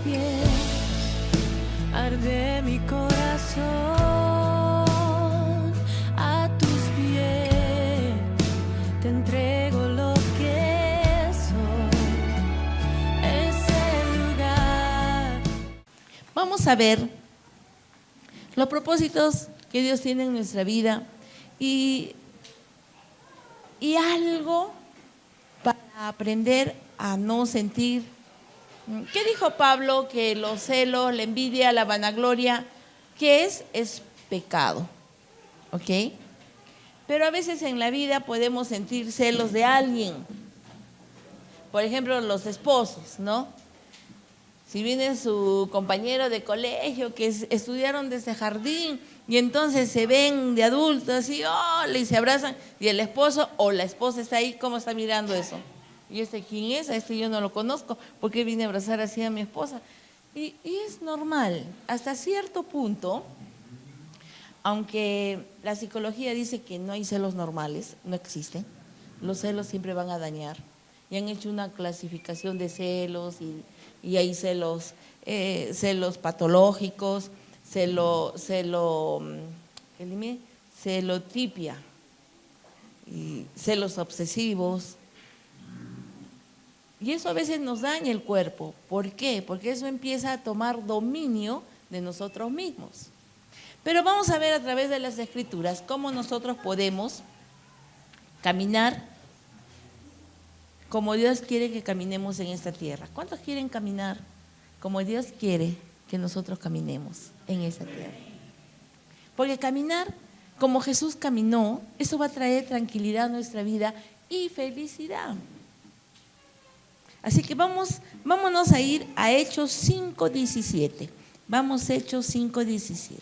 pies arde mi corazón, a tus pies te entrego lo que soy, ese lugar. Vamos a ver los propósitos que Dios tiene en nuestra vida y algo para aprender a no sentir. ¿Qué dijo Pablo? Que los celos, la envidia, la vanagloria, ¿qué es? Es pecado, ¿ok? Pero a veces en la vida podemos sentir celos de alguien. Por ejemplo, los esposos, ¿no? Si viene su compañero de colegio que estudiaron desde jardín y entonces se ven de adultos y hola y se abrazan y el esposo o la esposa está ahí, ¿cómo está mirando eso? ¿Y quién es? A yo no lo conozco, ¿por qué vine a abrazar así a mi esposa? Y es normal, hasta cierto punto, aunque la psicología dice que no hay celos normales, no existen, los celos siempre van a dañar. Y han hecho una clasificación de celos y hay celos patológicos, celotipia, y celos obsesivos. Y eso a veces nos daña el cuerpo. ¿Por qué? Porque eso empieza a tomar dominio de nosotros mismos. Pero vamos a ver a través de las Escrituras cómo nosotros podemos caminar como Dios quiere que caminemos en esta tierra. ¿Cuántos quieren caminar como Dios quiere que nosotros caminemos en esta tierra? Porque caminar como Jesús caminó, eso va a traer tranquilidad a nuestra vida y felicidad. Así que vámonos a ir a Hechos 5:17. Vamos a Hechos 5:17.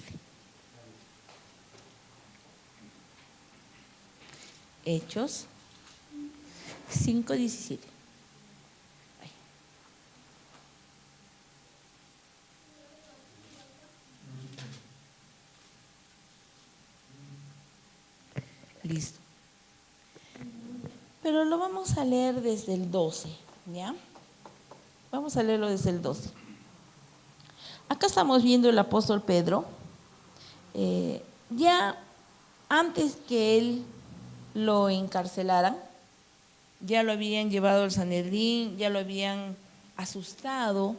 Hechos 5:17. Listo. Pero lo vamos a leer desde el 12, ¿ya? Vamos a leerlo desde el 12. Acá estamos viendo el apóstol Pedro, ya antes que él lo encarcelaran, ya lo habían llevado al Sanedrín, ya lo habían asustado,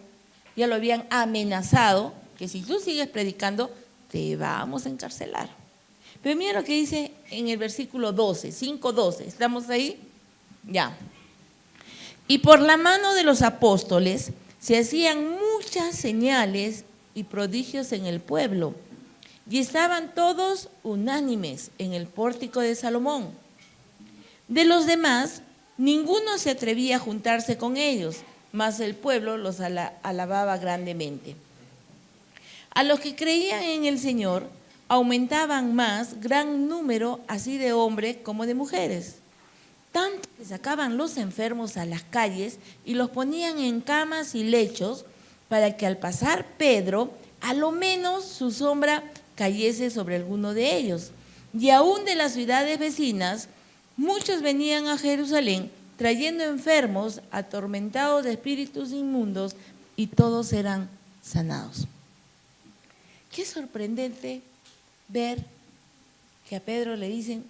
ya lo habían amenazado, que si tú sigues predicando, te vamos a encarcelar. Pero mira lo que dice en el versículo 12, 5:12, ¿estamos ahí? Ya. Y por la mano de los apóstoles se hacían muchas señales y prodigios en el pueblo, y estaban todos unánimes en el pórtico de Salomón. De los demás, ninguno se atrevía a juntarse con ellos, mas el pueblo los alababa grandemente. A los que creían en el Señor, aumentaban más gran número así de hombres como de mujeres, tanto que sacaban los enfermos a las calles y los ponían en camas y lechos para que al pasar Pedro, a lo menos su sombra cayese sobre alguno de ellos. Y aún de las ciudades vecinas, muchos venían a Jerusalén trayendo enfermos, atormentados de espíritus inmundos, y todos eran sanados. Qué sorprendente ver que a Pedro le dicen,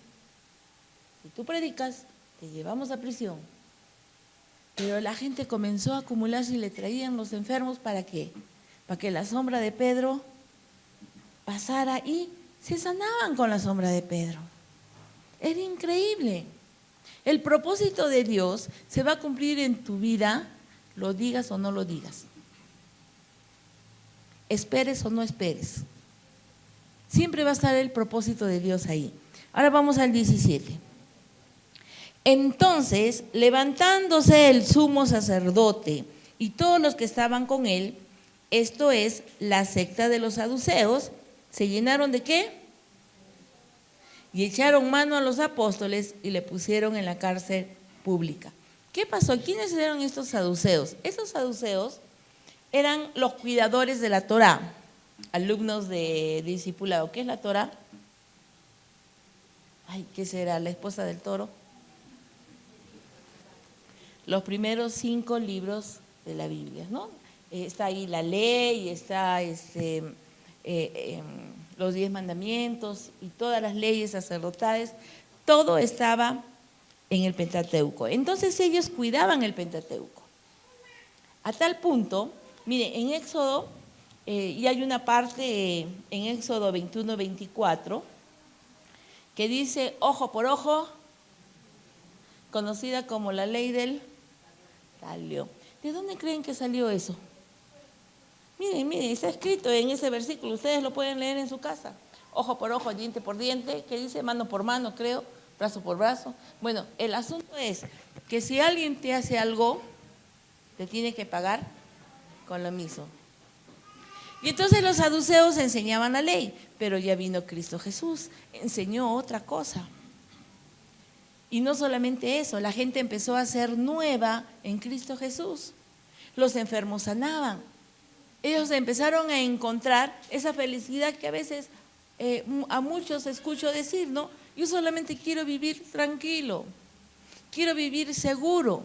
si tú predicas, te llevamos a prisión. Pero la gente comenzó a acumularse y le traían los enfermos, ¿para qué? Para que la sombra de Pedro pasara y se sanaban con la sombra de Pedro. Era increíble. El propósito de Dios se va a cumplir en tu vida, lo digas o no lo digas. Esperes o no esperes. Siempre va a estar el propósito de Dios ahí. Ahora vamos al 17. Entonces, levantándose el sumo sacerdote y todos los que estaban con él, esto es, la secta de los saduceos, ¿se llenaron de qué? Y echaron mano a los apóstoles y le pusieron en la cárcel pública. ¿Qué pasó? ¿Quiénes eran estos saduceos? Estos saduceos eran los cuidadores de la Torá, alumnos de discipulado. ¿Qué es la Torá? Ay, ¿qué será? ¿La esposa del toro? Los primeros 5 libros de la Biblia, ¿no? está ahí la ley, está los 10 mandamientos y todas las leyes sacerdotales, todo estaba en el Pentateuco. Entonces ellos cuidaban el Pentateuco. A tal punto, mire, en Éxodo, y hay una parte en Éxodo 21-24, que dice ojo por ojo, conocida como la ley del talio. ¿De dónde creen que salió eso? Miren, está escrito en ese versículo, ustedes lo pueden leer en su casa. Ojo por ojo, diente por diente, que dice mano por mano, creo, brazo por brazo. Bueno, el asunto es que si alguien te hace algo, te tiene que pagar con lo mismo. Y entonces los saduceos enseñaban la ley, pero ya vino Cristo Jesús, enseñó otra cosa. Y no solamente eso, la gente empezó a ser nueva en Cristo Jesús. Los enfermos sanaban. Ellos empezaron a encontrar esa felicidad que a veces a muchos escucho decir, ¿no? Yo solamente quiero vivir tranquilo, quiero vivir seguro.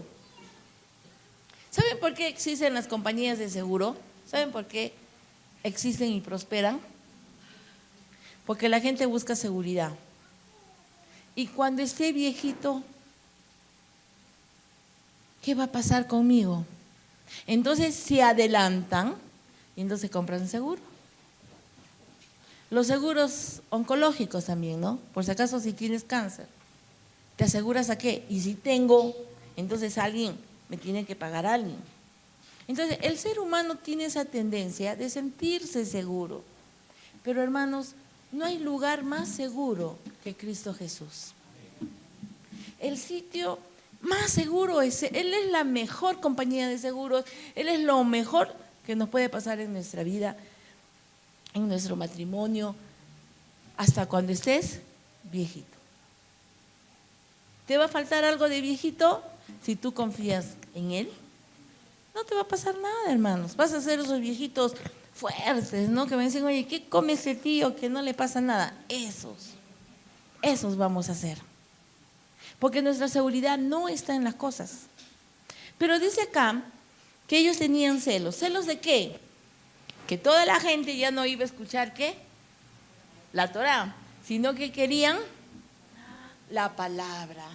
¿Saben por qué existen las compañías de seguro? ¿Saben por qué existen y prosperan? Porque la gente busca seguridad. Y cuando esté viejito, ¿qué va a pasar conmigo? Entonces se adelantan y entonces compran seguro. Los seguros oncológicos también, ¿no? Por si acaso si tienes cáncer, ¿te aseguras a qué? Y si tengo, entonces alguien me tiene que pagar a alguien. Entonces el ser humano tiene esa tendencia de sentirse seguro. Pero hermanos, no hay lugar más seguro que Cristo Jesús. El sitio más seguro es Él, es la mejor compañía de seguros, Él es lo mejor que nos puede pasar en nuestra vida, en nuestro matrimonio, hasta cuando estés viejito. ¿Te va a faltar algo de viejito? Si tú confías en Él, no te va a pasar nada, hermanos. Vas a ser esos viejitos fuertes, ¿no? Que me dicen, oye, ¿qué come ese tío que no le pasa nada? Esos vamos a ser. Porque nuestra seguridad no está en las cosas. Pero dice acá que ellos tenían celos. ¿Celos de qué? Que toda la gente ya no iba a escuchar ¿qué? La Torá, sino que querían la palabra.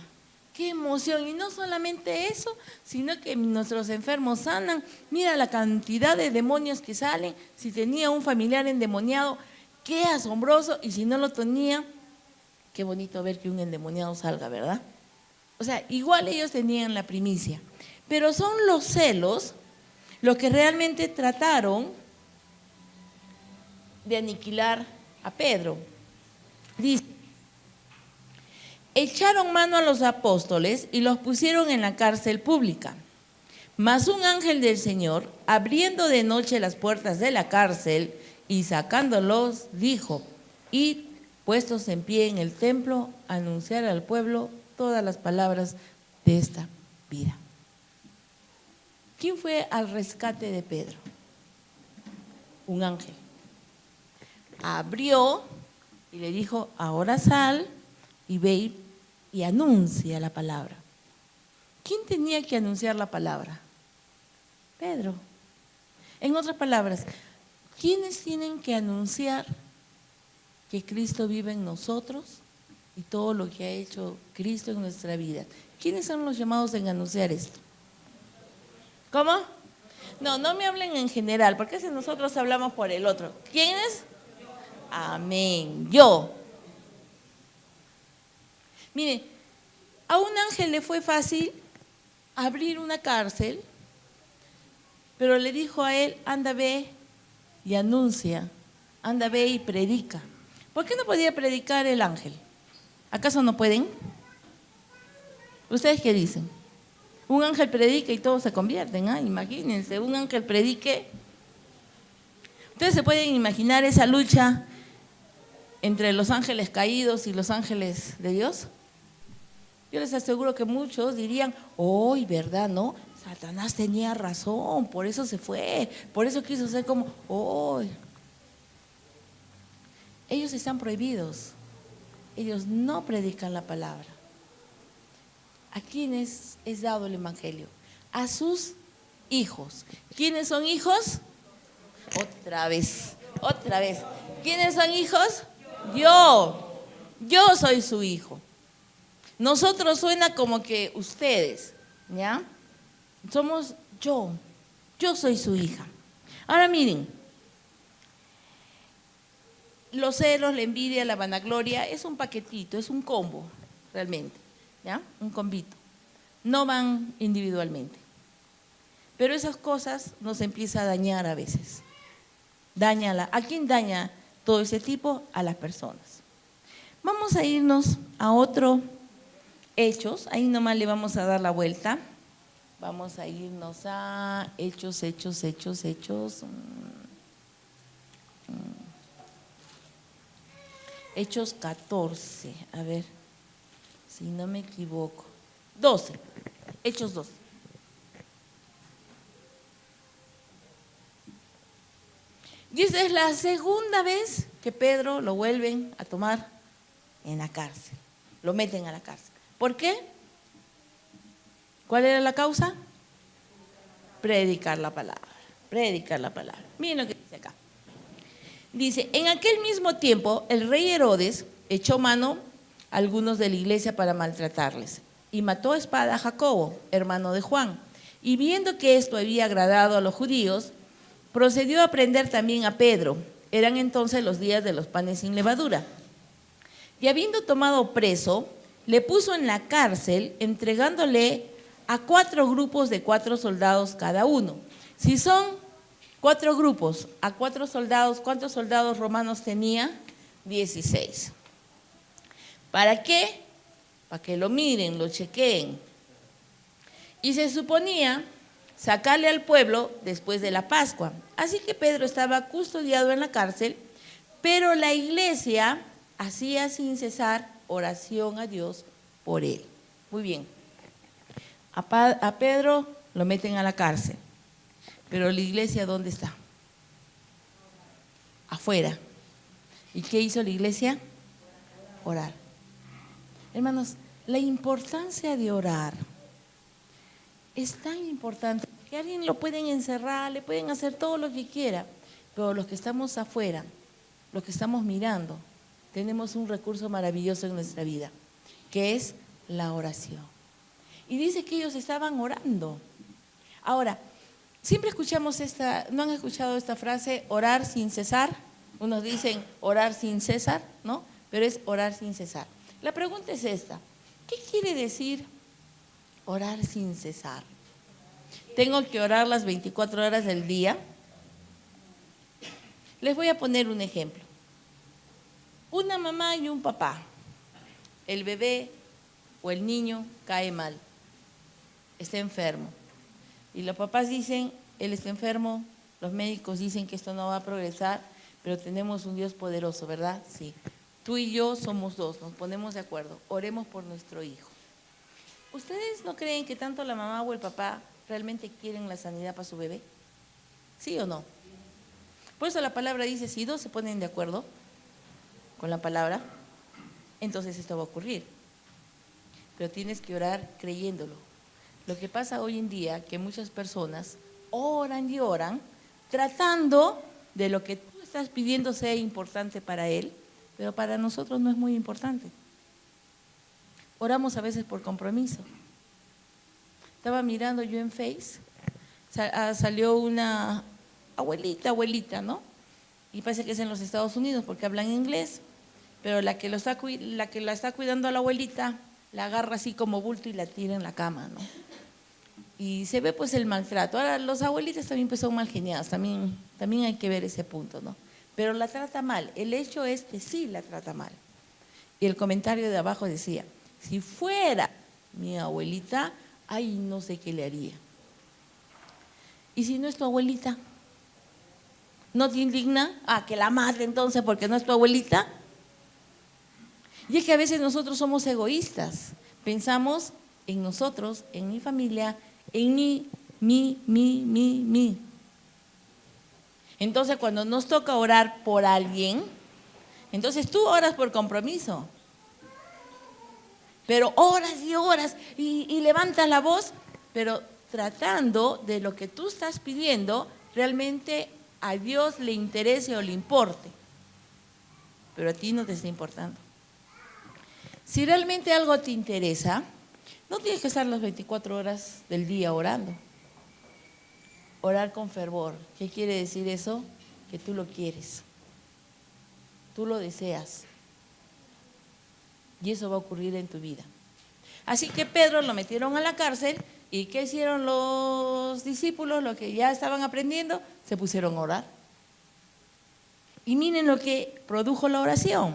¡Qué emoción! Y no solamente eso, sino que nuestros enfermos sanan. Mira la cantidad de demonios que salen. Si tenía un familiar endemoniado, qué asombroso. Y si no lo tenía, qué bonito ver que un endemoniado salga, ¿verdad? O sea, igual ellos tenían la primicia. Pero son los celos los que realmente trataron de aniquilar a Pedro. Dice, echaron mano a los apóstoles y los pusieron en la cárcel pública. Mas un ángel del Señor, abriendo de noche las puertas de la cárcel y sacándolos, dijo, id puestos en pie en el templo, a anunciar al pueblo todas las palabras de esta vida. ¿Quién fue al rescate de Pedro? Un ángel. Abrió y le dijo, ahora sal y ve y anuncia la palabra. ¿Quién tenía que anunciar la palabra? Pedro. En otras palabras, ¿quiénes tienen que anunciar que Cristo vive en nosotros y todo lo que ha hecho Cristo en nuestra vida? ¿Quiénes son los llamados en anunciar esto? ¿Cómo? No me hablen en general, porque si nosotros hablamos por el otro. ¿Quiénes? Amén. Yo. Mire, a un ángel le fue fácil abrir una cárcel, pero le dijo a él, anda, ve y anuncia, anda, ve y predica. ¿Por qué no podía predicar el ángel? ¿Acaso no pueden? ¿Ustedes qué dicen? Un ángel predica y todos se convierten, ¿ah? Imagínense, un ángel predique. ¿Ustedes se pueden imaginar esa lucha entre los ángeles caídos y los ángeles de Dios? Yo les aseguro que muchos dirían, ¡ay, verdad, no! Satanás tenía razón, por eso se fue, por eso quiso ser como, ¡ay! Ellos están prohibidos, ellos no predican la palabra. ¿A quiénes es dado el evangelio? A sus hijos. ¿Quiénes son hijos? Otra vez. ¿Quiénes son hijos? Yo soy su hijo. Nosotros suena como que ustedes, ¿ya? Somos yo soy su hija. Ahora miren, los celos, la envidia, la vanagloria, es un paquetito, es un combo, realmente, ¿ya? Un combito. No van individualmente. Pero esas cosas nos empiezan a dañar a veces. ¿A quién daña todo ese tipo? A las personas. Vamos a irnos a otro Hechos, ahí nomás le vamos a dar la vuelta. Vamos a irnos a Hechos. Hechos 14, a ver, si no me equivoco. 12, Hechos 12. Y esa es la segunda vez que Pedro lo vuelven a tomar en la cárcel. Lo meten a la cárcel. ¿Por qué? ¿Cuál era la causa? Predicar la palabra. Miren lo que dice acá. Dice, en aquel mismo tiempo el rey Herodes echó mano a algunos de la iglesia para maltratarles y mató a espada a Jacobo, hermano de Juan. Y viendo que esto había agradado a los judíos, procedió a prender también a Pedro. Eran entonces los días de los panes sin levadura. Y habiendo tomado preso, le puso en la cárcel, entregándole a 4 grupos de 4 soldados cada uno. Si son 4 grupos a 4 soldados, ¿cuántos soldados romanos tenía? 16. ¿Para qué? Para que lo miren, lo chequeen. Y se suponía sacarle al pueblo después de la Pascua. Así que Pedro estaba custodiado en la cárcel, pero la iglesia hacía sin cesar oración a Dios por él. Muy bien. A Pedro lo meten a la cárcel, pero la iglesia, ¿dónde está? Afuera. ¿Y qué hizo la iglesia? Orar. Hermanos, la importancia de orar es tan importante que a alguien lo pueden encerrar, le pueden hacer todo lo que quiera, pero los que estamos afuera, los que estamos mirando, tenemos un recurso maravilloso en nuestra vida, que es la oración. Y dice que ellos estaban orando. Ahora, siempre escuchamos ¿no han escuchado esta frase, orar sin cesar? Unos dicen orar sin cesar, ¿no? Pero es orar sin cesar. La pregunta es esta, ¿qué quiere decir orar sin cesar? ¿Tengo que orar las 24 horas del día? Les voy a poner un ejemplo. Una mamá y un papá. El bebé o el niño cae mal, está enfermo. Y los papás dicen, él está enfermo, los médicos dicen que esto no va a progresar, pero tenemos un Dios poderoso, ¿verdad? Sí. Tú y yo somos dos, nos ponemos de acuerdo, oremos por nuestro hijo. ¿Ustedes no creen que tanto la mamá o el papá realmente quieren la sanidad para su bebé? ¿Sí o no? Por eso la palabra dice, si dos se ponen de acuerdo con la palabra, entonces esto va a ocurrir. Pero tienes que orar creyéndolo. Lo que pasa hoy en día, que muchas personas oran y oran, tratando de lo que tú estás pidiendo sea importante para él, pero para nosotros no es muy importante. Oramos a veces por compromiso. Estaba mirando yo en Face, salió una abuelita, ¿no? Y parece que es en los Estados Unidos porque hablan inglés, pero la que la está cuidando a la abuelita la agarra así como bulto y la tira en la cama, ¿no? Y se ve pues el maltrato. Ahora, los abuelitas también pues son mal geniadas, también hay que ver ese punto, ¿no? Pero la trata mal, el hecho es que sí la trata mal. Y el comentario de abajo decía, si fuera mi abuelita, ay, no sé qué le haría. ¿Y si no es tu abuelita? ¿No te indigna? Ah, que la mate entonces porque no es tu abuelita. Y es que a veces nosotros somos egoístas, pensamos en nosotros, en mi familia, en mí. Entonces cuando nos toca orar por alguien, entonces tú oras por compromiso, pero oras y oras y levantas la voz, pero tratando de lo que tú estás pidiendo realmente a Dios le interese o le importe, pero a ti no te está importando. Si realmente algo te interesa, no tienes que estar las 24 horas del día orando. Orar con fervor. ¿Qué quiere decir eso? Que tú lo quieres, tú lo deseas, y eso va a ocurrir en tu vida. Así que Pedro lo metieron a la cárcel, ¿y qué hicieron los discípulos? Los que ya estaban aprendiendo, se pusieron a orar. Y miren lo que produjo la oración.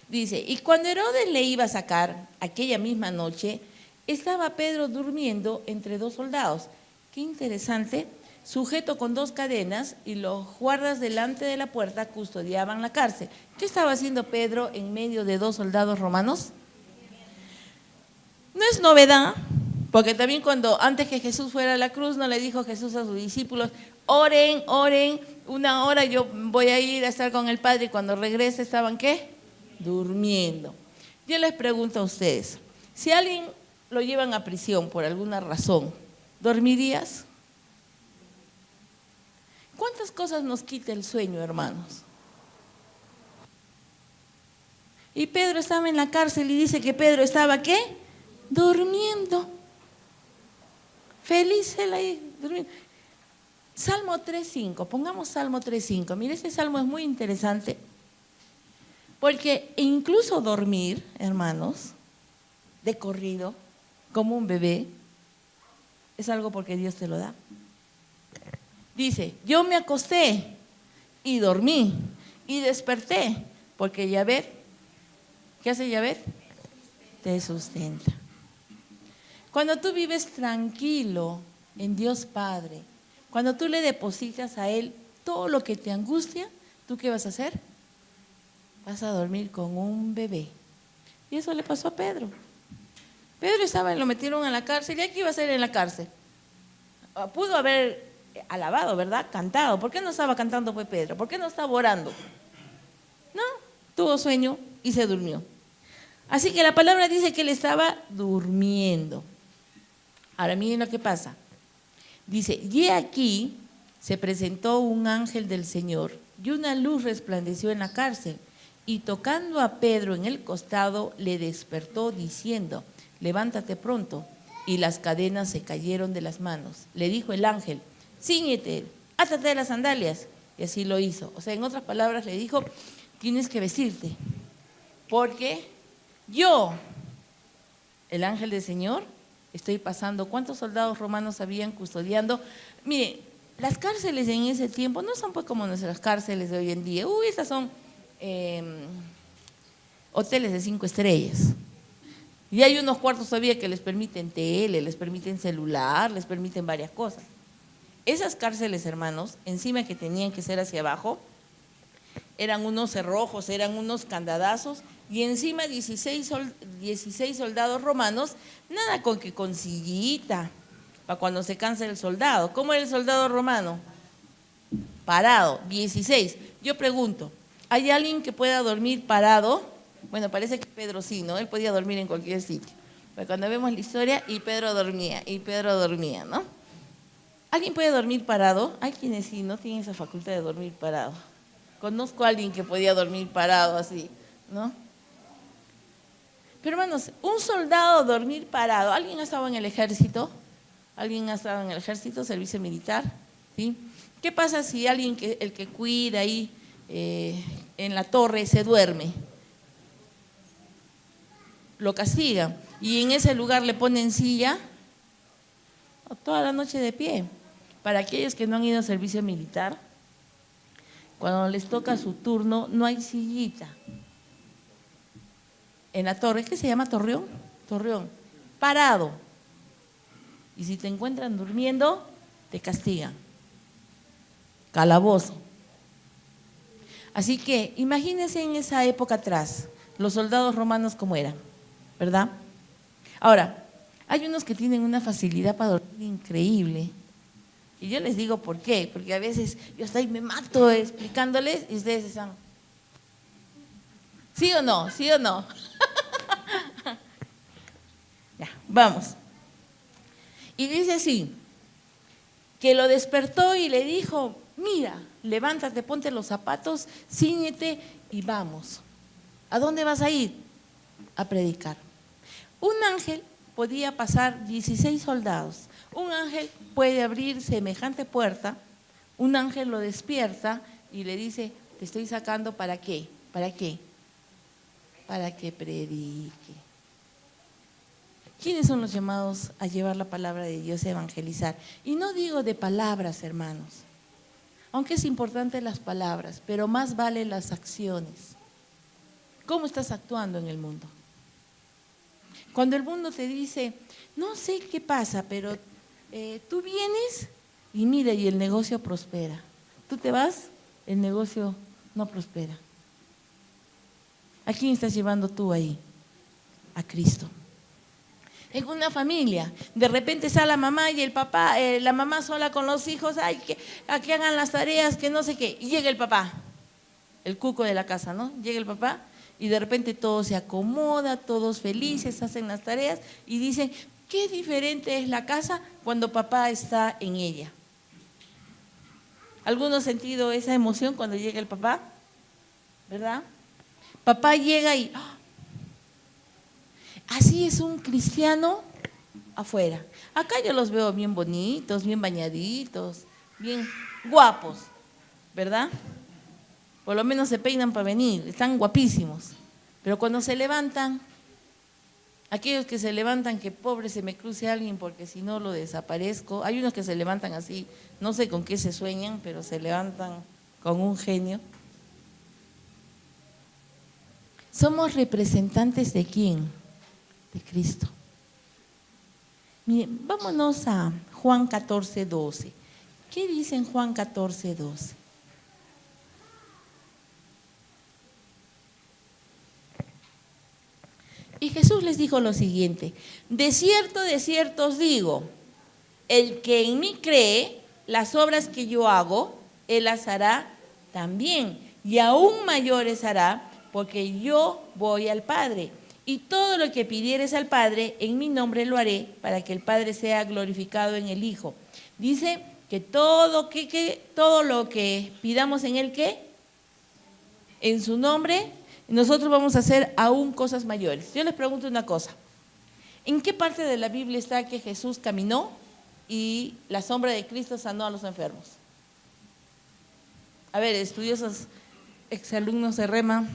Dice, y cuando Herodes le iba a sacar aquella misma noche, estaba Pedro durmiendo entre dos soldados. Qué interesante, sujeto con dos cadenas, y los guardas delante de la puerta custodiaban la cárcel. ¿Qué estaba haciendo Pedro en medio de dos soldados romanos? No es novedad, porque también cuando antes que Jesús fuera a la cruz, no le dijo Jesús a sus discípulos, oren, oren, 1 hora yo voy a ir a estar con el Padre, y cuando regrese estaban ¿qué? Durmiendo. Yo les pregunto a ustedes, si a alguien lo llevan a prisión por alguna razón, ¿dormirías? ¿Cuántas cosas nos quita el sueño, hermanos? Y Pedro estaba en la cárcel y dice que Pedro estaba ¿qué? Durmiendo. Feliz él ahí, durmiendo. Salmo 3.5, pongamos Salmo 3.5. Mire, este salmo es muy interesante, porque incluso dormir, hermanos, de corrido, como un bebé, es algo porque Dios te lo da. Dice, yo me acosté y dormí y desperté, porque Yahvé, ¿qué hace Yahvé? Te sustenta. Cuando tú vives tranquilo en Dios Padre, cuando tú le depositas a Él todo lo que te angustia, ¿tú qué vas a hacer? Vas a dormir con un bebé. Y eso le pasó a Pedro. Pedro estaba, lo metieron a la cárcel. ¿Y qué iba a hacer en la cárcel? Pudo haber alabado, ¿verdad? Cantado. ¿Por qué no estaba cantando pues Pedro? ¿Por qué no estaba orando? No, tuvo sueño y se durmió. Así que la palabra dice que él estaba durmiendo. Ahora miren lo que pasa. Dice, y aquí se presentó un ángel del Señor y una luz resplandeció en la cárcel, y tocando a Pedro en el costado le despertó diciendo, levántate pronto. Y las cadenas se cayeron de las manos. Le dijo el ángel, cíñete, átate las sandalias. Y así lo hizo. O sea, en otras palabras le dijo, tienes que vestirte, porque yo, el ángel del Señor, estoy pasando. ¿Cuántos soldados romanos habían custodiando? Mire, las cárceles en ese tiempo no son pues como nuestras cárceles de hoy en día. Estas son hoteles de 5 estrellas. Y hay unos cuartos todavía que les permiten tele, les permiten celular, les permiten varias cosas. Esas cárceles, hermanos, encima que tenían que ser hacia abajo, eran unos cerrojos, eran unos candadazos, y encima 16 soldados romanos, nada con que con sillita, para cuando se cansa el soldado. ¿Cómo era el soldado romano? Parado, 16. Yo pregunto, ¿hay alguien que pueda dormir parado? Bueno, parece que Pedro sí, ¿no? Él podía dormir en cualquier sitio. Pero cuando vemos la historia, y Pedro dormía, ¿no? ¿Alguien puede dormir parado? Hay quienes sí, no tienen esa facultad de dormir parado. Conozco a alguien que podía dormir parado así, ¿no? Pero hermanos, un soldado dormir parado, ¿alguien ha estado en el ejército? ¿Alguien ha estado en el ejército, servicio militar? ¿Sí? ¿Qué pasa si alguien, el que cuida ahí en la torre, se duerme? Lo castigan, y en ese lugar le ponen silla toda la noche de pie. Para aquellos que no han ido a servicio militar, cuando les toca su turno, no hay sillita. En la torre, ¿qué se llama? Torreón, parado. Y si te encuentran durmiendo, te castigan. Calabozo. Así que imagínense en esa época atrás, los soldados romanos cómo eran, ¿verdad? Ahora, hay unos que tienen una facilidad para dormir increíble. Y yo les digo por qué, porque a veces yo hasta ahí me mato explicándoles y ustedes están, ¿sí o no? ¿Sí o no? Ya, vamos. Y dice así, que lo despertó y le dijo, mira, levántate, ponte los zapatos, cíñete y vamos. ¿A dónde vas a ir? A predicar. Un ángel podía pasar 16 soldados. Un ángel puede abrir semejante puerta. Un ángel lo despierta y le dice, te estoy sacando ¿para qué? ¿Para qué? Para que predique. ¿Quiénes son los llamados a llevar la palabra de Dios, a evangelizar? Y no digo de palabras, hermanos, aunque es importante las palabras, pero más valen las acciones. ¿Cómo estás actuando en el mundo? Cuando el mundo te dice, no sé qué pasa, pero tú vienes y mira, y el negocio prospera. Tú te vas, el negocio no prospera. ¿A quién estás llevando tú ahí? A Cristo. En una familia, de repente está la mamá y el papá, la mamá sola con los hijos, ay, que hagan las tareas, que no sé qué, y llega el papá, el cuco de la casa, ¿no? Llega el papá y de repente todo se acomoda, todos felices, hacen las tareas y dicen, qué diferente es la casa cuando papá está en ella. ¿Alguno ha sentido esa emoción cuando llega el papá? ¿Verdad? Papá llega y así es un cristiano afuera. Acá yo los veo bien bonitos, bien bañaditos, bien guapos, ¿verdad? Por lo menos se peinan para venir, están guapísimos. Pero cuando se levantan, aquellos que se levantan, que pobre se me cruce alguien porque si no lo desaparezco. Hay unos que se levantan así, no sé con qué se sueñan, pero se levantan con un genio. Somos representantes ¿de quién? De Cristo. Miren, vámonos a Juan 14:12. ¿Qué dice en Juan 14:12? Y Jesús les dijo lo siguiente, de cierto os digo, el que en mí cree, las obras que yo hago, él las hará también, y aún mayores hará, porque yo voy al Padre. Y todo lo que pidieres al Padre, en mi nombre lo haré, para que el Padre sea glorificado en el Hijo. Dice que todo lo que pidamos en el ¿qué? En su nombre, nosotros vamos a hacer aún cosas mayores. Yo les pregunto una cosa, ¿en qué parte de la Biblia está que Jesús caminó y la sombra de Cristo sanó a los enfermos? A ver, estudiosos, exalumnos de Rema,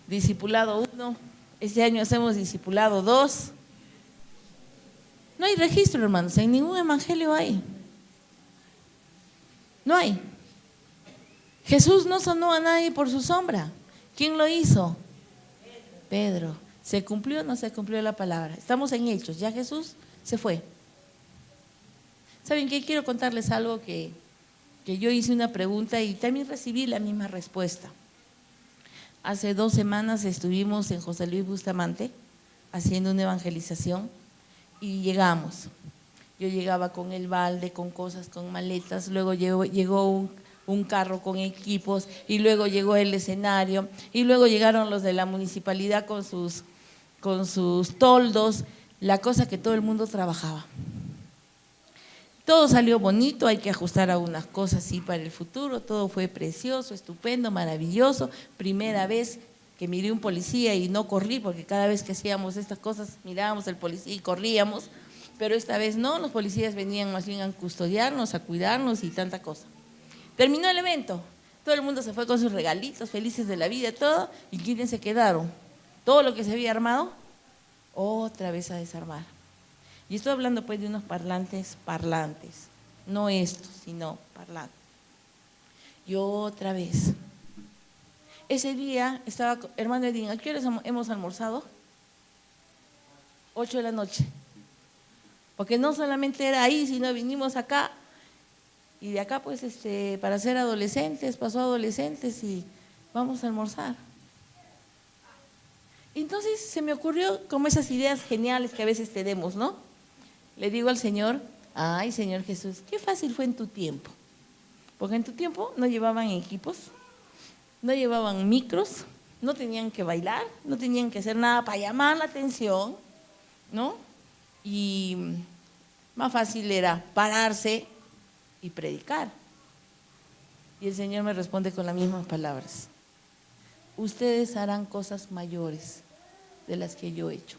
discipulado 1, este año hacemos discipulado 2. No hay registro, hermanos, en ningún evangelio hay. No hay. Jesús no sanó a nadie por su sombra. ¿Quién lo hizo? Pedro. ¿Se cumplió o no se cumplió la palabra? Estamos en Hechos, ya Jesús se fue. ¿Saben qué? Quiero contarles algo que yo hice una pregunta y también recibí la misma respuesta. Hace 2 semanas estuvimos en José Luis Bustamante haciendo una evangelización y llegamos. Yo llegaba con el balde, con cosas, con maletas, luego llegó un carro con equipos y luego llegó el escenario y luego llegaron los de la municipalidad con sus toldos, la cosa que todo el mundo trabajaba. Todo salió bonito, hay que ajustar algunas cosas sí para el futuro, todo fue precioso, estupendo, maravilloso. Primera vez que miré un policía y no corrí, porque cada vez que hacíamos estas cosas mirábamos al policía y corríamos, pero esta vez no, los policías venían más bien a custodiarnos, a cuidarnos y tanta cosa. Terminó el evento, todo el mundo se fue con sus regalitos, felices de la vida, todo, y ¿quiénes se quedaron? Todo lo que se había armado, otra vez a desarmar. Y estoy hablando pues de unos parlantes, no estos, sino parlantes. Y otra vez. Ese día estaba, hermano Edín, ¿a qué horas hemos almorzado? 8 de la noche. Porque no solamente era ahí, sino vinimos acá. Y de acá pues para ser adolescentes, pasó a adolescentes y vamos a almorzar. Entonces se me ocurrió como esas ideas geniales que a veces tenemos, ¿no? Le digo al Señor, ay Señor Jesús, qué fácil fue en tu tiempo. Porque en tu tiempo no llevaban equipos, no llevaban micros, no tenían que bailar, no tenían que hacer nada para llamar la atención, ¿no? Y Más fácil era pararse y predicar. Y el Señor me responde con las mismas palabras. Ustedes harán cosas mayores de las que yo he hecho.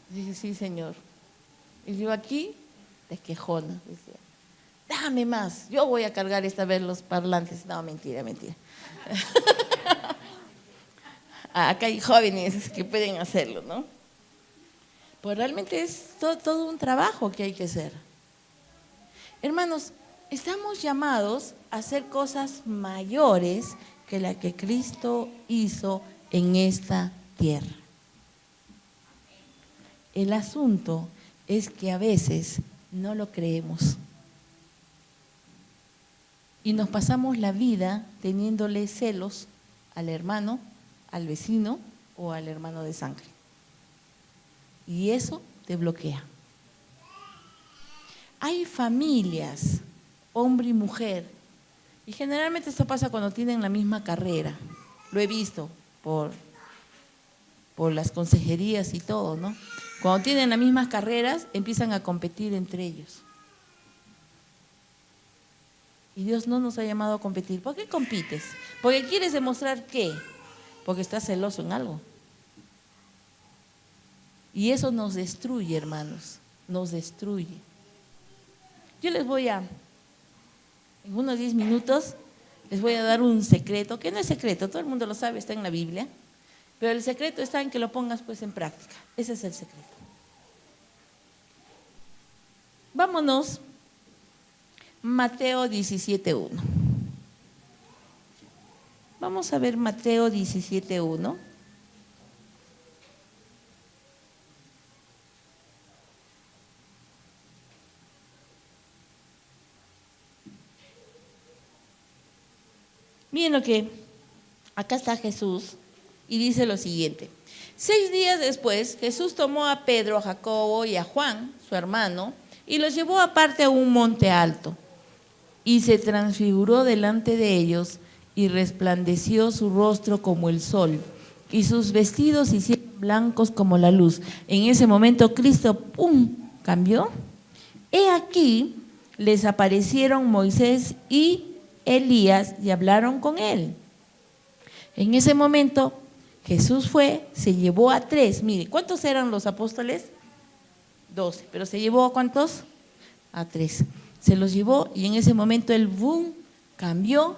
Dije, sí, Señor. Y yo aquí, de quejona, decía, dame más, yo voy a cargar esta vez los parlantes. No, mentira, mentira. Acá hay jóvenes que pueden hacerlo, ¿no? Pues realmente es todo un trabajo que hay que hacer. Hermanos, estamos llamados a hacer cosas mayores que la que Cristo hizo en esta tierra. El asunto es que a veces no lo creemos y nos pasamos la vida teniéndole celos al hermano, al vecino o al hermano de sangre. Y eso te bloquea. Hay familias, hombre y mujer, y generalmente esto pasa cuando tienen la misma carrera. Lo he visto por las consejerías y todo, ¿no? Cuando tienen las mismas carreras, empiezan a competir entre ellos. Y Dios no nos ha llamado a competir. ¿Por qué compites? ¿Porque quieres demostrar qué? Porque estás celoso en algo. Y eso nos destruye, hermanos, nos destruye. Yo les voy a, en unos 10 minutos, les voy a dar un secreto, que no es secreto, todo el mundo lo sabe, está en la Biblia, pero el secreto está en que lo pongas pues en práctica. Ese es el secreto. Vámonos, Mateo 17:1. Vamos a ver Mateo 17:1. Miren lo que acá está Jesús y dice lo siguiente. 6 días después, Jesús tomó a Pedro, a Jacobo y a Juan, su hermano, y los llevó aparte a un monte alto. Y se transfiguró delante de ellos y resplandeció su rostro como el sol, y sus vestidos se hicieron blancos como la luz. En ese momento Cristo, ¡pum!, cambió. He aquí, les aparecieron Moisés y Elías y hablaron con él. En ese momento Jesús fue, se llevó a 3. Mire, ¿cuántos eran los apóstoles? 12, pero se llevó ¿a cuántos? A 3. Se los llevó y en ese momento el boom cambió,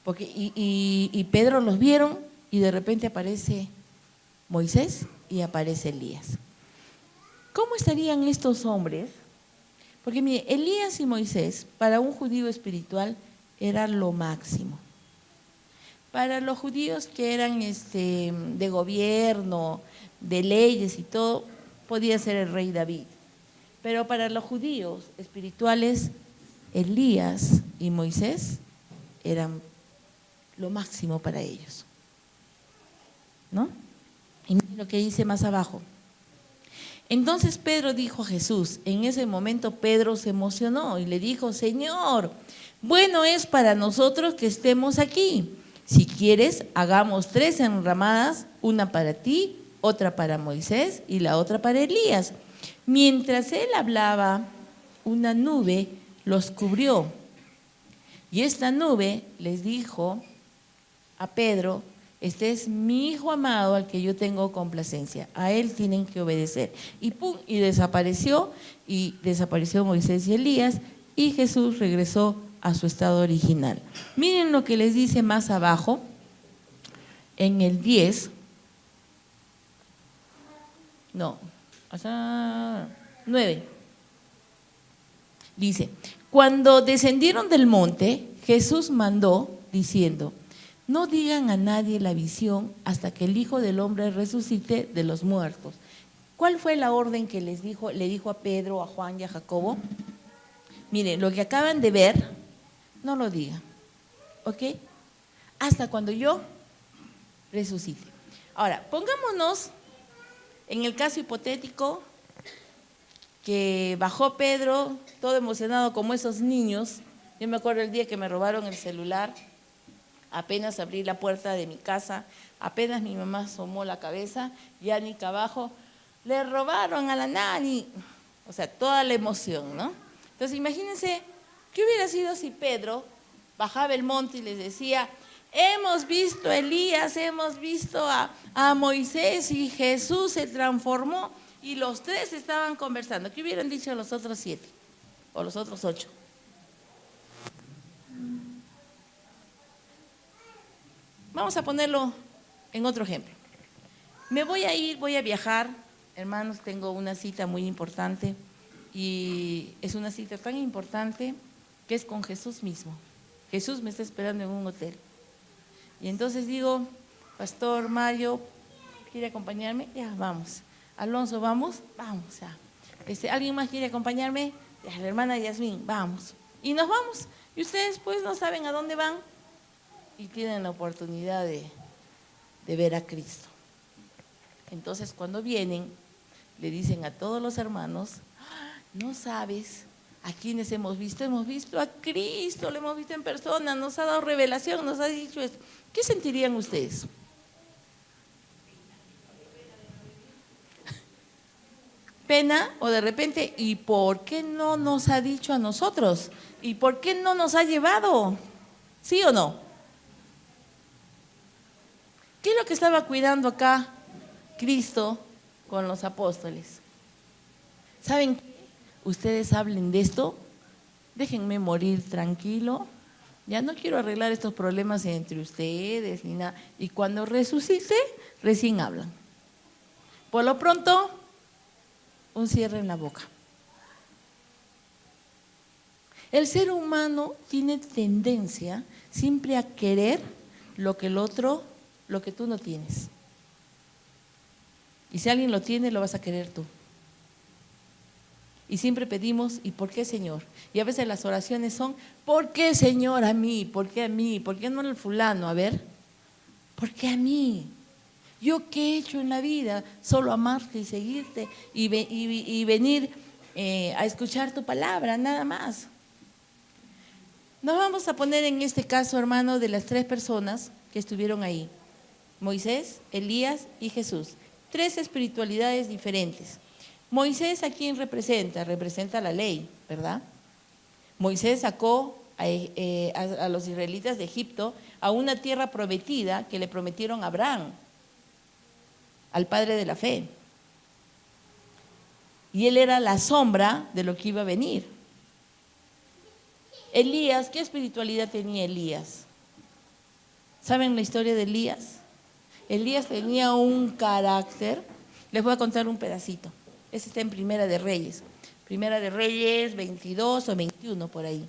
porque y Pedro los vieron y de repente aparece Moisés y aparece Elías. ¿Cómo estarían estos hombres? Porque mire, Elías y Moisés para un judío espiritual era lo máximo. Para los judíos que eran de gobierno, de leyes y todo, podía ser el rey David. Pero para los judíos espirituales, Elías y Moisés eran lo máximo para ellos, ¿no? Y miren lo que dice más abajo. Entonces Pedro dijo a Jesús, en ese momento Pedro se emocionó y le dijo, Señor, bueno es para nosotros que estemos aquí. Si quieres, hagamos 3 enramadas, una para ti, otra para Moisés y la otra para Elías. Mientras él hablaba, una nube los cubrió. Y esta nube les dijo a Pedro, este es mi hijo amado al que yo tengo complacencia, a él tienen que obedecer. Y pum, y desapareció Moisés y Elías, y Jesús regresó a su estado original. Miren lo que les dice más abajo, en el 10, no, hasta 9. Dice, cuando descendieron del monte, Jesús mandó diciendo, no digan a nadie la visión hasta que el Hijo del Hombre resucite de los muertos. ¿Cuál fue la orden que le dijo a Pedro, a Juan y a Jacobo? Miren, lo que acaban de ver, no lo digan, ¿ok? Hasta cuando yo resucite. Ahora, pongámonos en el caso hipotético que bajó Pedro, todo emocionado como esos niños. Yo me acuerdo el día que me robaron el celular, apenas abrí la puerta de mi casa, apenas mi mamá asomó la cabeza, Yanica abajo, le robaron a la nani. O sea, toda la emoción, ¿no? Entonces, imagínense, ¿qué hubiera sido si Pedro bajaba el monte y les decía, hemos visto a Elías, hemos visto a Moisés y Jesús se transformó y los tres estaban conversando? ¿Qué hubieran dicho los otros 7 o los otros 8? Vamos a ponerlo en otro ejemplo. Me voy a ir, voy a viajar, hermanos, tengo una cita muy importante y es una cita tan importante que es con Jesús mismo. Jesús me está esperando en un hotel. Y entonces digo, Pastor Mario, ¿quiere acompañarme? Ya, vamos. Alonso, ¿vamos? Vamos, ya. ¿Alguien más quiere acompañarme? Ya, la hermana Yasmín, vamos. Y nos vamos. Y ustedes pues no saben a dónde van y tienen la oportunidad de ver a Cristo. Entonces cuando vienen, le dicen a todos los hermanos, no sabes a quiénes hemos visto a Cristo, lo hemos visto en persona, nos ha dado revelación, nos ha dicho esto. ¿Qué sentirían ustedes? Pena o de repente, ¿y por qué no nos ha dicho a nosotros? ¿Y por qué no nos ha llevado? ¿Sí o no? ¿Qué es lo que estaba cuidando acá Cristo con los apóstoles? ¿Saben qué? Ustedes hablen de esto, déjenme morir tranquilo, ya no quiero arreglar estos problemas entre ustedes ni nada, y cuando resucite, recién hablan. Por lo pronto, un cierre en la boca. El ser humano tiene tendencia siempre a querer lo que el otro, lo que tú no tienes. Y si alguien lo tiene, lo vas a querer tú. Y siempre pedimos, ¿y por qué, Señor? Y a veces las oraciones son, ¿por qué, Señor, a mí? ¿Por qué a mí? ¿Por qué no al fulano? A ver, ¿por qué a mí? ¿Yo qué he hecho en la vida? Solo amarte y seguirte y venir a escuchar tu palabra, nada más. Nos vamos a poner en este caso, hermano, de las 3 personas que estuvieron ahí. Moisés, Elías y Jesús. 3 espiritualidades diferentes. Moisés, ¿a quién representa? Representa la ley, ¿verdad? Moisés sacó a los israelitas de Egipto a una tierra prometida que le prometieron a Abraham, al padre de la fe. Y él era la sombra de lo que iba a venir. Elías, ¿qué espiritualidad tenía Elías? ¿Saben la historia de Elías? Elías tenía un carácter, les voy a contar un pedacito. Ese está en Primera de Reyes. Primera de Reyes 22 o 21 por ahí.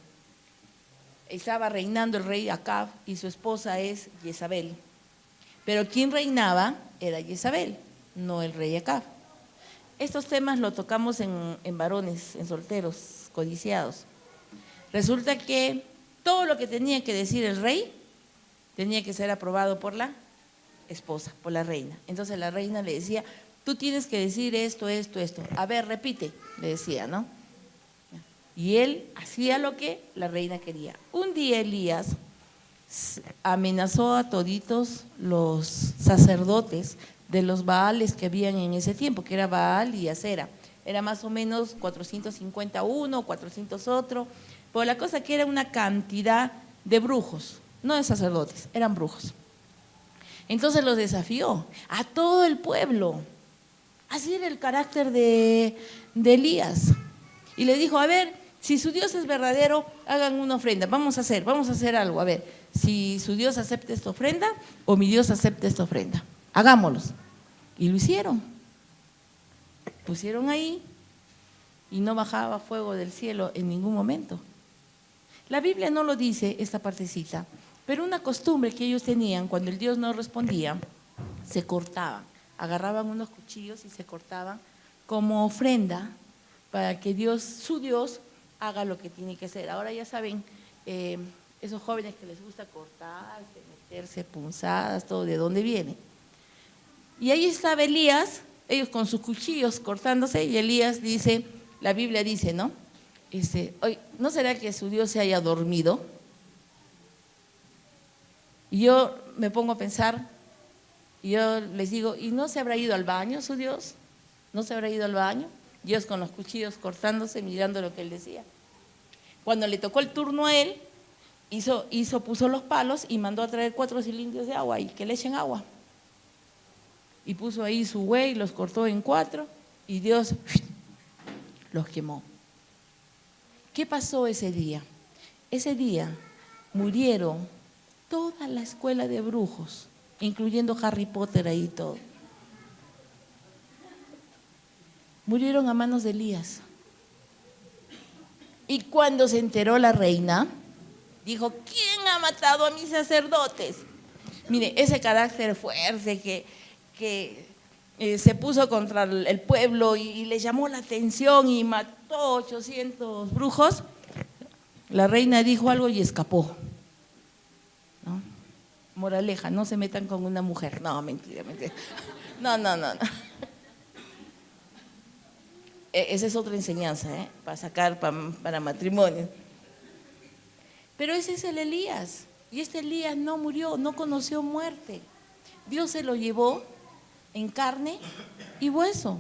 Estaba reinando el rey Acab y su esposa es Jezabel. Pero quien reinaba era Jezabel, no el rey Acab. Estos temas lo tocamos en varones, en solteros, codiciados. Resulta que todo lo que tenía que decir el rey tenía que ser aprobado por la esposa, por la reina. Entonces la reina le decía, tú tienes que decir esto, esto, esto. A ver, repite, le decía, ¿no? Y él hacía lo que la reina quería. Un día Elías amenazó a toditos los sacerdotes de los Baales que habían en ese tiempo, que era Baal y Acera. Era más o menos 450 uno, 400 otro. Pero la cosa que era una cantidad de brujos, no de sacerdotes, eran brujos. Entonces los desafió a todo el pueblo. Así era el carácter de Elías. Y le dijo, a ver, si su Dios es verdadero, hagan una ofrenda. Vamos a hacer algo. A ver, si su Dios acepta esta ofrenda o mi Dios acepta esta ofrenda. Hagámoslos. Y lo hicieron. Pusieron ahí y no bajaba fuego del cielo en ningún momento. La Biblia no lo dice, esta partecita, pero una costumbre que ellos tenían, cuando el Dios no respondía, se cortaban. Agarraban unos cuchillos y se cortaban como ofrenda para que Dios, su Dios, haga lo que tiene que hacer. Ahora ya saben, esos jóvenes que les gusta cortarse, meterse punzadas, todo de dónde viene. Y ahí estaba Elías, ellos con sus cuchillos cortándose, y Elías dice, la Biblia dice, ¿no? ¿No será que su Dios se haya dormido? Y yo me pongo a pensar, y yo les digo, ¿y no se habrá ido al baño su Dios? ¿No se habrá ido al baño? Dios con los cuchillos cortándose, mirando lo que él decía. Cuando le tocó el turno a él, puso los palos y mandó a traer 4 cilindros de agua y que le echen agua. Y puso ahí su buey, los cortó en 4 y Dios los quemó. ¿Qué pasó ese día? Ese día murieron toda la escuela de brujos, incluyendo Harry Potter ahí y todo. Murieron a manos de Elías. Y cuando se enteró la reina, dijo, ¿quién ha matado a mis sacerdotes? Mire, ese carácter fuerte que se puso contra el pueblo y le llamó la atención y mató 800 brujos, la reina dijo algo y escapó. ¿No? Moraleja, no se metan con una mujer. No, mentira. No. Esa es otra enseñanza, para sacar para matrimonio. Pero ese es el Elías. Y este Elías no murió, no conoció muerte. Dios se lo llevó en carne y hueso.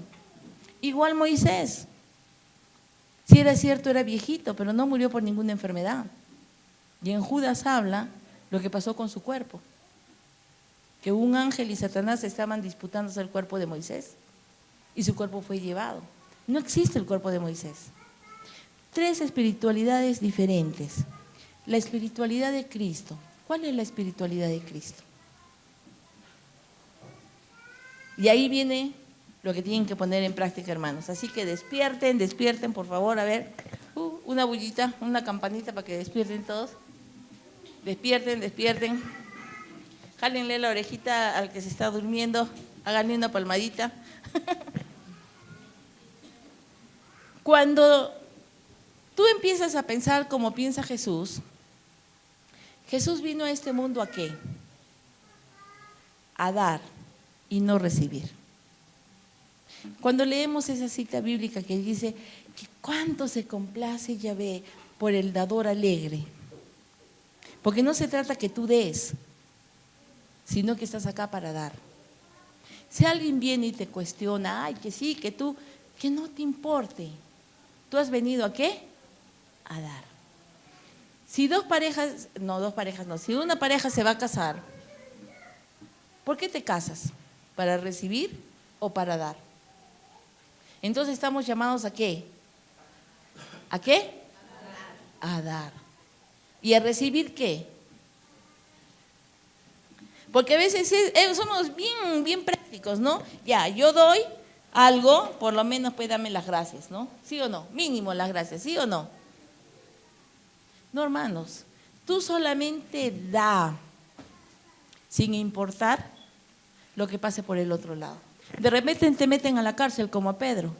Igual Moisés. Si era cierto, era viejito, pero no murió por ninguna enfermedad. Y en Judas habla lo que pasó con su cuerpo. Que un ángel y Satanás estaban disputándose el cuerpo de Moisés. Y su cuerpo fue llevado. No existe el cuerpo de Moisés. 3 espiritualidades diferentes. La espiritualidad de Cristo. ¿Cuál es la espiritualidad de Cristo? Y ahí viene lo que tienen que poner en práctica, hermanos. Así que despierten, por favor, a ver. Una bullita, una campanita para que despierten todos. Despierten. Jálenle la orejita al que se está durmiendo. Háganle una palmadita. Cuando tú empiezas a pensar como piensa Jesús, Jesús vino a este mundo ¿a qué? A dar y no recibir. Cuando leemos esa cita bíblica que dice que cuánto se complace Yahvé por el dador alegre, porque no se trata que tú des, sino que estás acá para dar. Si alguien viene y te cuestiona, ay, que sí, que tú, que no te importe. ¿Tú has venido a qué? A dar. Si si una pareja se va a casar, ¿por qué te casas? ¿Para recibir o para dar? Entonces estamos llamados ¿a qué? ¿A qué? A dar. ¿Y a recibir qué? Porque a veces somos bien prácticos, ¿no? Ya, yo doy algo, por lo menos pues dame las gracias, ¿no? ¿Sí o no? Mínimo las gracias, ¿sí o no? No, hermanos, tú solamente da, sin importar lo que pase por el otro lado. De repente te meten a la cárcel como a Pedro,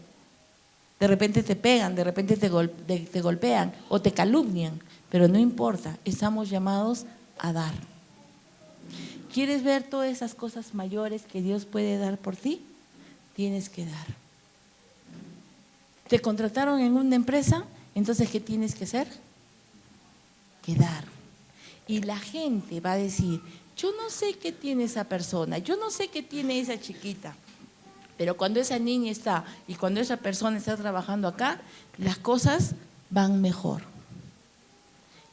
de repente te pegan, de repente te golpean o te calumnian, pero no importa, estamos llamados a dar. ¿Quieres ver todas esas cosas mayores que Dios puede dar por ti? Tienes que dar. ¿Te contrataron en una empresa? Entonces, ¿qué tienes que hacer? Que dar. Y la gente va a decir, yo no sé qué tiene esa persona, yo no sé qué tiene esa chiquita, pero cuando esa niña está y cuando esa persona está trabajando acá, las cosas van mejor.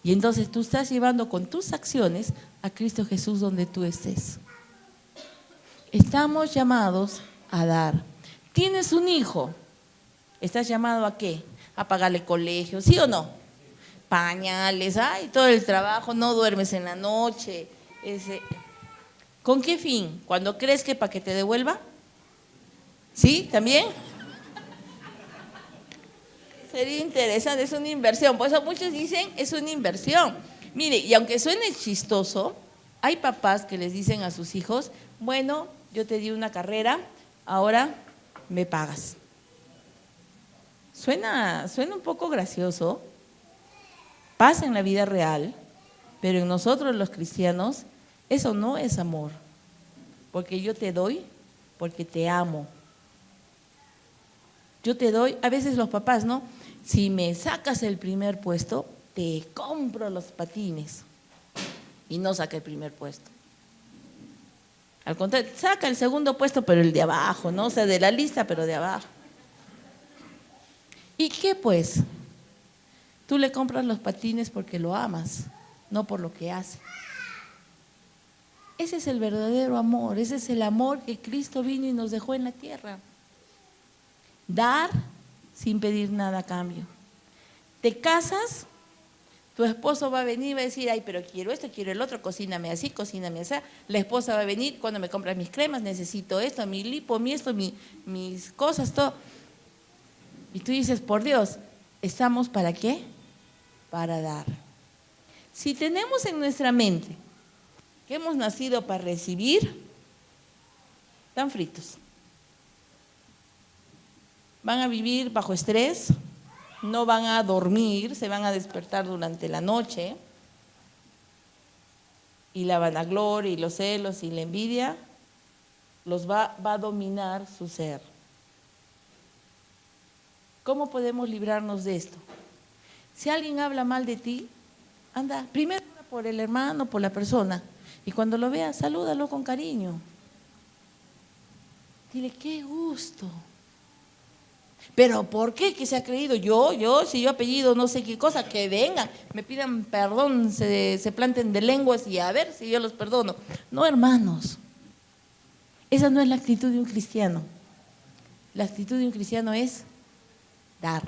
Y entonces tú estás llevando con tus acciones a Cristo Jesús donde tú estés. Estamos llamados a dar. ¿Tienes un hijo? ¿Estás llamado a qué? A pagarle colegio, ¿sí o no? Pañales, ay, todo el trabajo, no duermes en la noche. ¿Con qué fin? ¿Cuando crees que para que te devuelva? ¿Sí? ¿También? Sería interesante, es una inversión. Por eso muchos dicen, es una inversión. Mire, y aunque suene chistoso, hay papás que les dicen a sus hijos, bueno, yo te di una carrera, ahora me pagas. Suena un poco gracioso, pasa en la vida real, pero en nosotros los cristianos eso no es amor, porque yo te doy porque te amo. Yo te doy, a veces los papás, ¿no? Si me sacas el primer puesto, te compro los patines y no saca el primer puesto. Al contrario, saca el segundo puesto, pero el de abajo, ¿no? O sea, de la lista, pero de abajo. ¿Y qué pues? Tú le compras los patines porque lo amas, no por lo que hace. Ese es el verdadero amor, ese es el amor que Cristo vino y nos dejó en la tierra. Dar sin pedir nada a cambio. Te casas, tu esposo va a venir y va a decir, ay, pero quiero esto, quiero el otro, cocíname así, cocíname así. La esposa va a venir, cuando me compras mis cremas, necesito esto, mi lipo, mi esto, mis cosas, todo. Y tú dices, por Dios, ¿estamos para qué? Para dar. Si tenemos en nuestra mente que hemos nacido para recibir, están fritos. Van a vivir bajo estrés, no van a dormir, se van a despertar durante la noche, y la vanagloria y los celos y la envidia los va a dominar su ser. ¿Cómo podemos librarnos de esto? Si alguien habla mal de ti, anda, primero por el hermano, por la persona, y cuando lo veas, salúdalo con cariño. Dile, qué gusto. Pero ¿por qué que se ha creído? Si yo apellido no sé qué cosa, que vengan, me pidan perdón, se planten de lenguas y a ver si yo los perdono. No, hermanos, esa no es la actitud de un cristiano. La actitud de un cristiano es dar.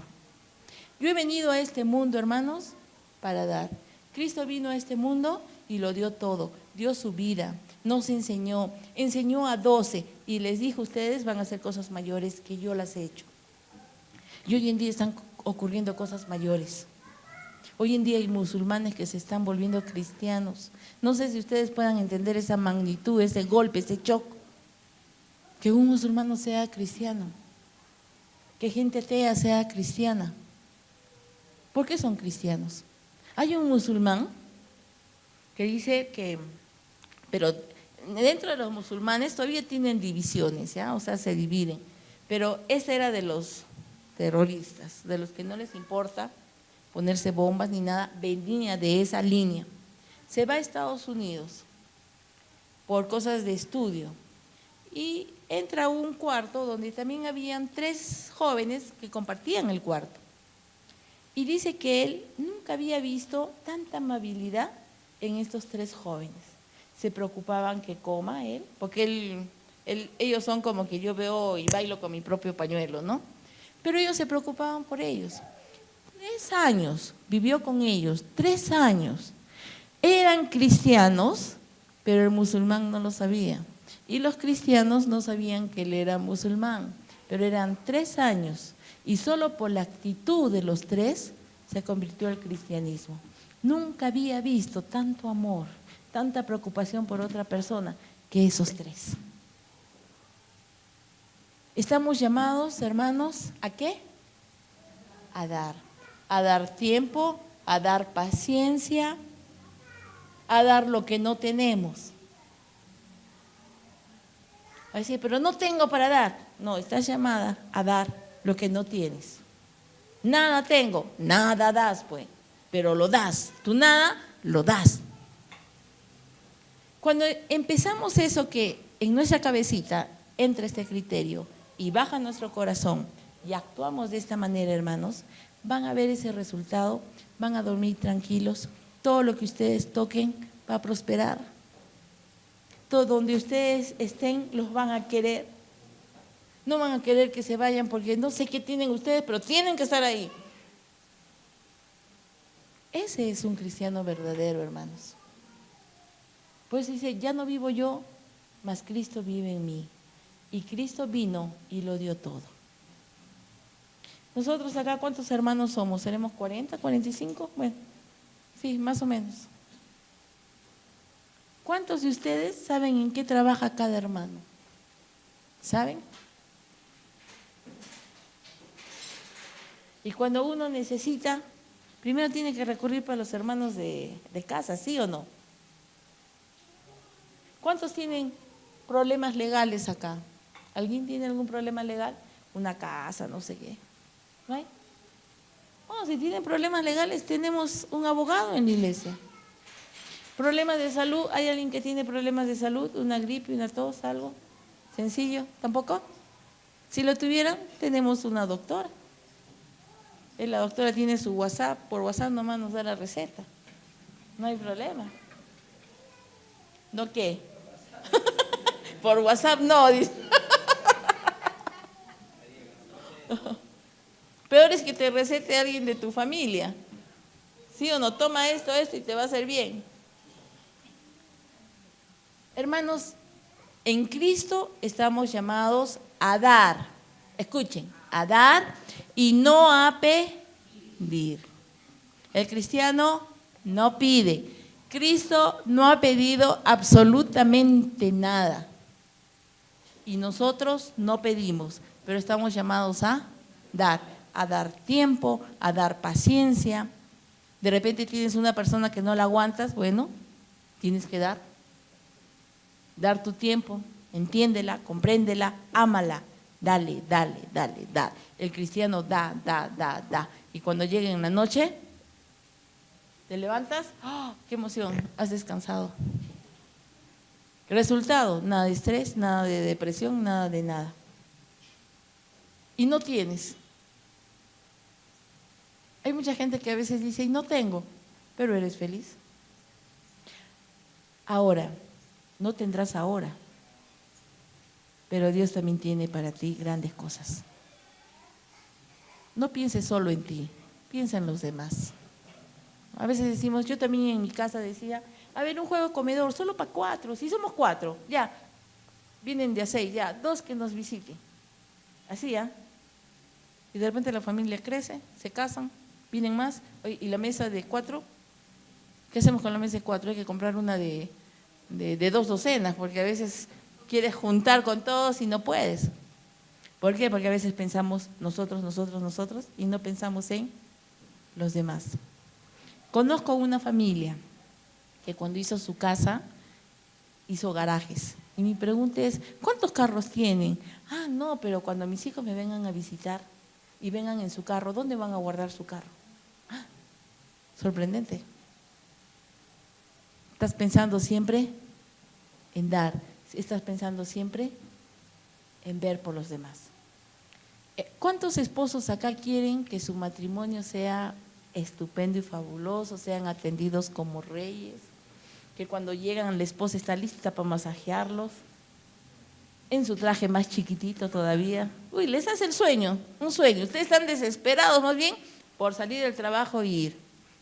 Yo he venido a este mundo, hermanos, para dar. Cristo vino a este mundo y lo dio todo, dio su vida, nos enseñó a 12 y les dijo, ustedes van a hacer cosas mayores que yo las he hecho. Y hoy en día están ocurriendo cosas mayores. Hoy en día hay musulmanes que se están volviendo cristianos. No sé si ustedes puedan entender esa magnitud, ese golpe, ese shock. Que un musulmán sea cristiano, que gente atea sea cristiana. ¿Por qué son cristianos? Hay un musulmán que dice que, pero dentro de los musulmanes todavía tienen divisiones, ¿ya? O sea, se dividen. Pero ese era de los terroristas, de los que no les importa ponerse bombas ni nada, venía de esa línea. Se va a Estados Unidos por cosas de estudio y entra a un cuarto donde también habían 3 jóvenes que compartían el cuarto. Y dice que él nunca había visto tanta amabilidad en estos 3 jóvenes. Se preocupaban que coma él, porque ellos son como que yo veo y bailo con mi propio pañuelo, ¿no? Pero ellos se preocupaban por ellos. 3 años vivió con ellos, 3 años. Eran cristianos, pero el musulmán no lo sabía. Y los cristianos no sabían que él era musulmán, pero eran 3 años. Y solo por la actitud de los 3 se convirtió al cristianismo. Nunca había visto tanto amor, tanta preocupación por otra persona que esos 3. Estamos llamados, hermanos, ¿a qué? A dar tiempo, a dar paciencia, a dar lo que no tenemos. A decir, pero no tengo para dar. No, estás llamada a dar lo que no tienes. Nada tengo, nada das, pues, pero lo das. Tú nada, lo das. Cuando empezamos eso que en nuestra cabecita entra este criterio y baja nuestro corazón y actuamos de esta manera, hermanos, van a ver ese resultado, van a dormir tranquilos, todo lo que ustedes toquen va a prosperar. Todo donde ustedes estén los van a querer. No van a querer que se vayan porque no sé qué tienen ustedes, pero tienen que estar ahí. Ese es un cristiano verdadero, hermanos. Pues dice, ya no vivo yo, mas Cristo vive en mí. Y Cristo vino y lo dio todo. Nosotros acá, ¿cuántos hermanos somos? ¿Seremos 40, 45? Bueno, sí, más o menos. ¿Cuántos de ustedes saben en qué trabaja cada hermano? ¿Saben? Y cuando uno necesita, primero tiene que recurrir para los hermanos de casa, ¿sí o no? ¿Cuántos tienen problemas legales acá? ¿Alguien tiene algún problema legal? Una casa, no sé qué. ¿No hay? Bueno, si tienen problemas legales, tenemos un abogado en la iglesia. ¿Problemas de salud? ¿Hay alguien que tiene problemas de salud? ¿Una gripe, una tos, algo? ¿Sencillo? ¿Tampoco? Si lo tuvieran, tenemos una doctora. La doctora tiene su WhatsApp, por WhatsApp nomás nos da la receta. No hay problema. ¿No qué? Por WhatsApp no, dice. Peor es que te recete a alguien de tu familia. ¿Sí o no? Toma esto y te va a hacer bien. Hermanos, en Cristo estamos llamados a dar. Escuchen, a dar y no a pedir. El cristiano no pide. Cristo no ha pedido absolutamente nada. Y nosotros no pedimos, pero estamos llamados a dar tiempo, a dar paciencia. De repente tienes una persona que no la aguantas, bueno, tienes que dar tu tiempo, entiéndela, compréndela, ámala, dale. El cristiano da. Y cuando llegue en la noche, te levantas, ¡oh, qué emoción! Has descansado. Resultado, nada de estrés, nada de depresión, nada de nada. Y no tienes. Hay mucha gente que a veces dice, y no tengo, pero eres feliz. Ahora, no tendrás ahora, pero Dios también tiene para ti grandes cosas. No pienses solo en ti, piensa en los demás. A veces decimos, yo también en mi casa decía, a ver, un juego comedor solo para 4, si somos 4, ya, vienen de a 6, ya, 2 que nos visiten. Así, ¿ya? Y de repente la familia crece, se casan, vienen más, y la mesa de 4, ¿qué hacemos con la mesa de 4? Hay que comprar una de 2 docenas, porque a veces quieres juntar con todos y no puedes. ¿Por qué? Porque a veces pensamos nosotros, y no pensamos en los demás. Conozco una familia que cuando hizo su casa, hizo garajes. Y mi pregunta es, ¿cuántos carros tienen? Ah, no, pero cuando mis hijos me vengan a visitar y vengan en su carro, ¿dónde van a guardar su carro? Ah, sorprendente. Estás pensando siempre en dar, estás pensando siempre en ver por los demás. ¿Cuántos esposos acá quieren que su matrimonio sea estupendo y fabuloso, sean atendidos como reyes, que cuando llegan la esposa está lista para masajearlos, en su traje más chiquitito todavía? Uy, les hace el sueño, un sueño. Ustedes están desesperados más bien por salir del trabajo y ir.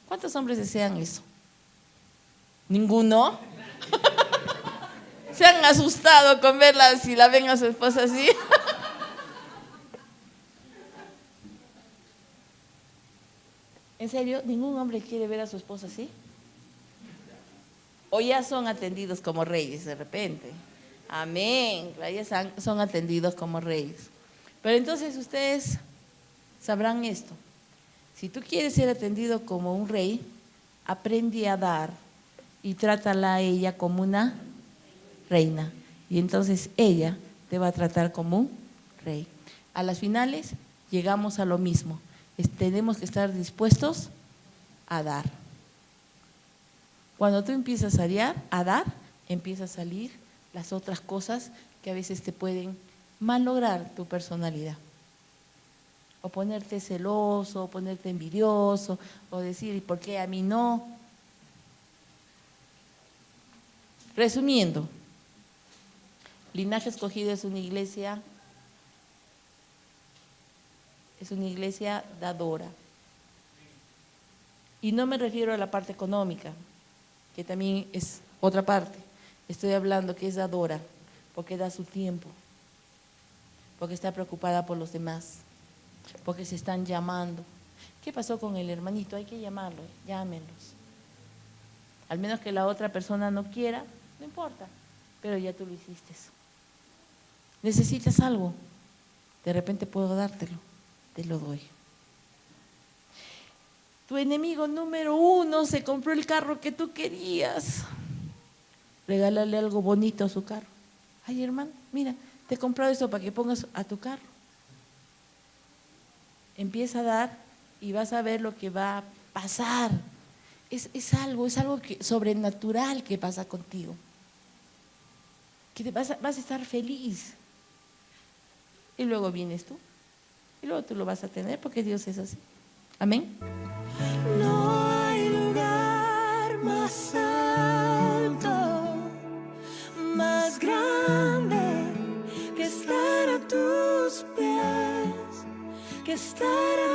¿Cuántos hombres desean eso? ¿Ninguno? ¿Se han asustado con verla si la ven a su esposa así? ¿En serio? ¿Ningún hombre quiere ver a su esposa así? ¿O ya son atendidos como reyes de repente? Amén, ya son atendidos como reyes. Pero entonces ustedes sabrán esto. Si tú quieres ser atendido como un rey, aprende a dar y trátala a ella como una reina. Y entonces ella te va a tratar como un rey. A las finales llegamos a lo mismo. Tenemos que estar dispuestos a dar. Cuando tú empiezas a dar, empieza a salir las otras cosas que a veces te pueden malograr tu personalidad. O ponerte celoso, o ponerte envidioso, o decir, ¿y por qué a mí no? Resumiendo, Linaje Escogido es una iglesia dadora. Y no me refiero a la parte económica, que también es otra parte. Estoy hablando que es dadora, porque da su tiempo, porque está preocupada por los demás, porque se están llamando. ¿Qué pasó con el hermanito? Hay que llamarlo, llámenlos. Al menos que la otra persona no quiera, no importa, pero ya tú lo hiciste. ¿Necesitas algo? De repente puedo dártelo, te lo doy. Tu enemigo número 1 se compró el carro que tú querías. Regálale algo bonito a su carro. Ay, hermano, mira, te he comprado esto para que pongas a tu carro. Empieza a dar y vas a ver lo que va a pasar. es algo sobrenatural que pasa contigo. Que vas a estar feliz. Y luego vienes tú. Y luego tú lo vas a tener porque Dios es así. Amén. No hay lugar más alto, más grande que estar a tus pies, que estar